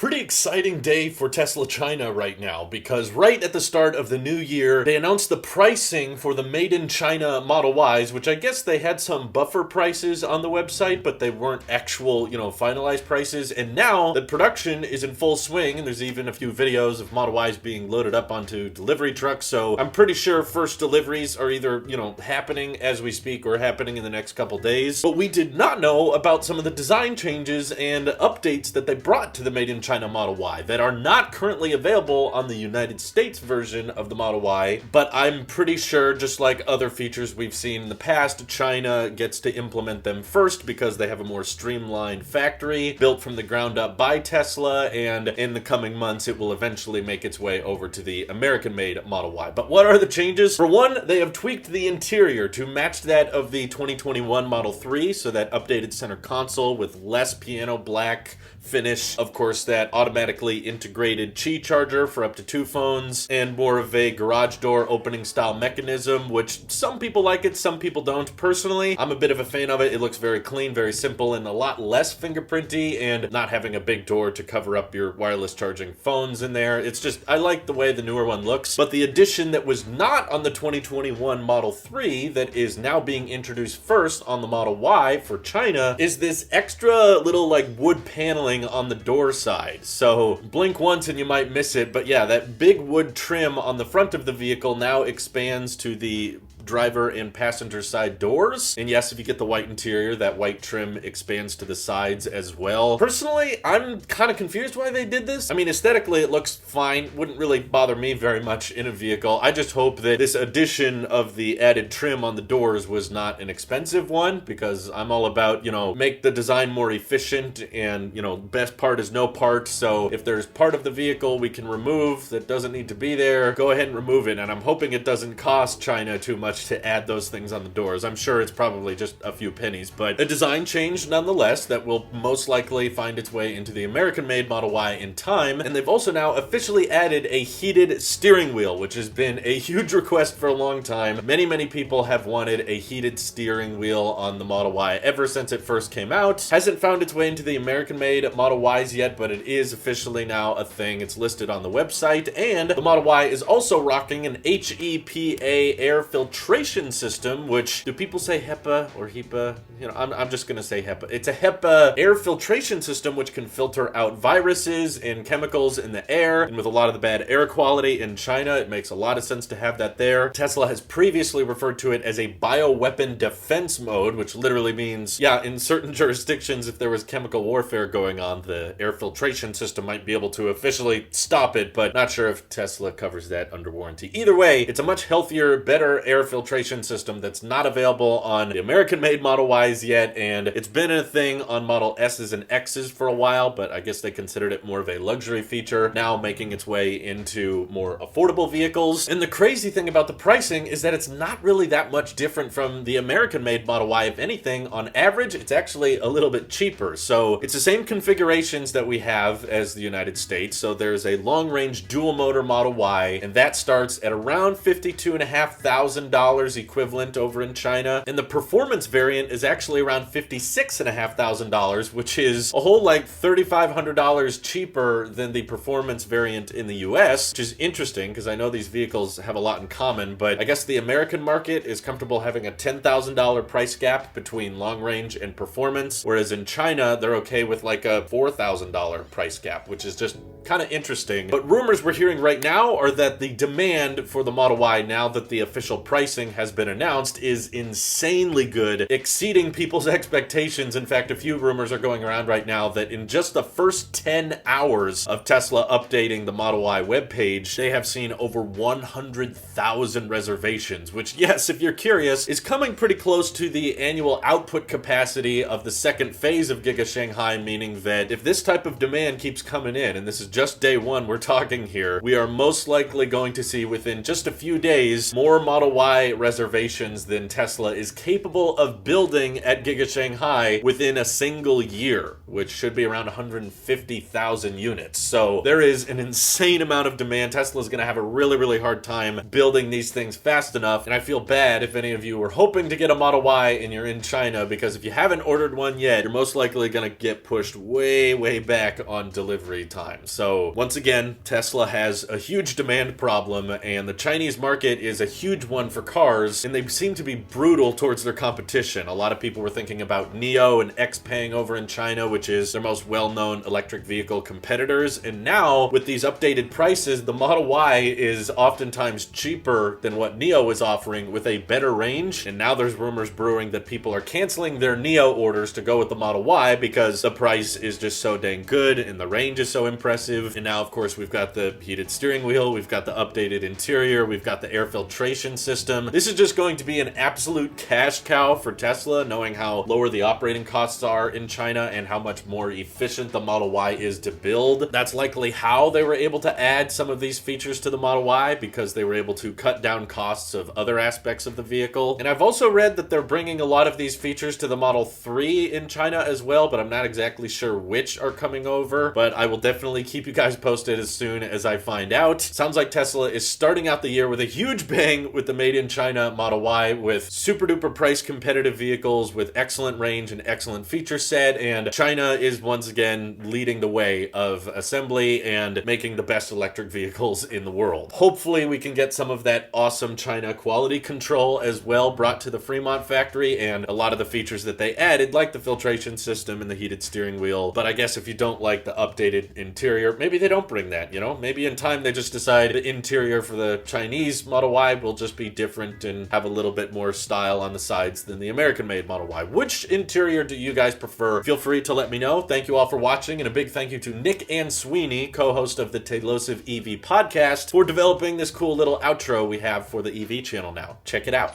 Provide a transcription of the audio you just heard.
Pretty exciting day for Tesla China right now, because right at the start of the new year, they announced the pricing for the Made in China Model Ys, which I guess they had some buffer prices on the website, but they weren't actual, finalized prices. And now the production is in full swing, and there's even a few videos of Model Ys being loaded up onto delivery trucks. So I'm pretty sure first deliveries are either, happening as we speak or happening in the next couple days. But we did not know about some of the design changes and updates that they brought to the Made in China Model Y that are not currently available on the United States version of the Model Y, but I'm pretty sure, just like other features we've seen in the past, China gets to implement them first because they have a more streamlined factory built from the ground up by Tesla, and in the coming months it will eventually make its way over to the American-made Model Y. But what are the changes? For one, they have tweaked the interior to match that of the 2021 Model 3, so that updated center console with less piano black finish, of course that automatically integrated Qi charger for up to 2 phones, and more of a garage door opening style mechanism, which some people like it, some people don't. Personally, I'm a bit of a fan of it. It looks very clean, very simple, and a lot less fingerprinty, and not having a big door to cover up your wireless charging phones in there. It's just, I like the way the newer one looks. But the addition that was not on the 2021 Model 3 that is now being introduced first on the Model Y for China is this extra little wood paneling on the door side. So blink once and you might miss it, but yeah, that big wood trim on the front of the vehicle now expands to the driver and passenger side doors. And yes, if you get the white interior, that white trim expands to the sides as well. Personally, I'm kind of confused why they did this. I mean, aesthetically it looks fine, wouldn't really bother me very much in a vehicle. I just hope that this addition of the added trim on the doors was not an expensive one, because I'm all about, make the design more efficient, and best part is no part. So if there's part of the vehicle we can remove that doesn't need to be there, go ahead and remove it. And I'm hoping it doesn't cost China too much to add those things on the doors. I'm sure it's probably just a few pennies, but a design change nonetheless that will most likely find its way into the American-made Model Y in time. And they've also now officially added a heated steering wheel, which has been a huge request for a long time. Many people have wanted a heated steering wheel on the Model Y ever since it first came out. Hasn't found its way into the American-made Model Ys yet, but it is officially now a thing. It's listed on the website, and the Model Y is also rocking an HEPA air filtration system, which, do people say HEPA or HEPA? I'm just gonna say HEPA. It's a HEPA air filtration system which can filter out viruses and chemicals in the air, and with a lot of the bad air quality in China, it makes a lot of sense to have that there. Tesla has previously referred to it as a bioweapon defense mode, which literally means, in certain jurisdictions, if there was chemical warfare going on, the air filtration system might be able to officially stop it, but not sure if Tesla covers that under warranty. Either way, it's a much healthier, better air filtration system that's not available on the American-made Model Ys yet, and it's been a thing on Model S's and X's for a while, but I guess they considered it more of a luxury feature, now making its way into more affordable vehicles. And the crazy thing about the pricing is that it's not really that much different from the American-made Model Y. If anything, on average, it's actually a little bit cheaper. So it's the same configurations that we have as the United States. So there's a long-range dual-motor Model Y, and that starts at around $52,500 equivalent over in China. And the performance variant is actually around $56,500, which is a whole $3,500 cheaper than the performance variant in the US, which is interesting because I know these vehicles have a lot in common, but I guess the American market is comfortable having a $10,000 price gap between long range and performance, whereas in China, they're okay with a $4,000 price gap, which is just kind of interesting. But rumors we're hearing right now are that the demand for the Model Y, now that the official pricing has been announced, is insanely good, exceeding people's expectations. In fact, a few rumors are going around right now that in just the first 10 hours of Tesla updating the Model Y webpage, they have seen over 100,000 reservations, which, yes, if you're curious, is coming pretty close to the annual output capacity of the second phase of Giga Shanghai, meaning that if this type of demand keeps coming in, and this is just day one we're talking here, we are most likely going to see within just a few days more Model Y Y reservations than Tesla is capable of building at Giga Shanghai within a single year, which should be around 150,000 units. So there is an insane amount of demand. Tesla's going to have a really, really hard time building these things fast enough. And I feel bad if any of you were hoping to get a Model Y and you're in China, because if you haven't ordered one yet, you're most likely going to get pushed way, way back on delivery time. So once again, Tesla has a huge demand problem, and the Chinese market is a huge one for cars, and they seem to be brutal towards their competition. A lot of people were thinking about NIO and XPeng over in China, which is their most well-known electric vehicle competitors. And now, with these updated prices, the Model Y is oftentimes cheaper than what NIO is offering with a better range. And now there's rumors brewing that people are canceling their NIO orders to go with the Model Y because the price is just so dang good and the range is so impressive. And now, of course, we've got the heated steering wheel, we've got the updated interior, we've got the air filtration system. This is just going to be an absolute cash cow for Tesla, knowing how lower the operating costs are in China and how much more efficient the Model Y is to build. That's likely how they were able to add some of these features to the Model Y, because they were able to cut down costs of other aspects of the vehicle. And I've also read that they're bringing a lot of these features to the Model 3 in China as well, but I'm not exactly sure which are coming over. But I will definitely keep you guys posted as soon as I find out. Sounds like Tesla is starting out the year with a huge bang with the Made in China Model Y, with super duper price competitive vehicles with excellent range and excellent feature set. And China is once again leading the way of assembly and making the best electric vehicles in the world. Hopefully we can get some of that awesome China quality control as well brought to the Fremont factory, and a lot of the features that they added, like the filtration system and the heated steering wheel. But I guess if you don't like the updated interior, maybe they don't bring that, you know? Maybe in time they just decide the interior for the Chinese Model Y will just be different and have a little bit more style on the sides than the American-made Model Y. Which interior do you guys prefer? Feel free to let me know. Thank you all for watching, and a big thank you to Nick and Sweeney, co-host of the Tailosive EV podcast, for developing this cool little outro we have for the EV channel now. Check it out.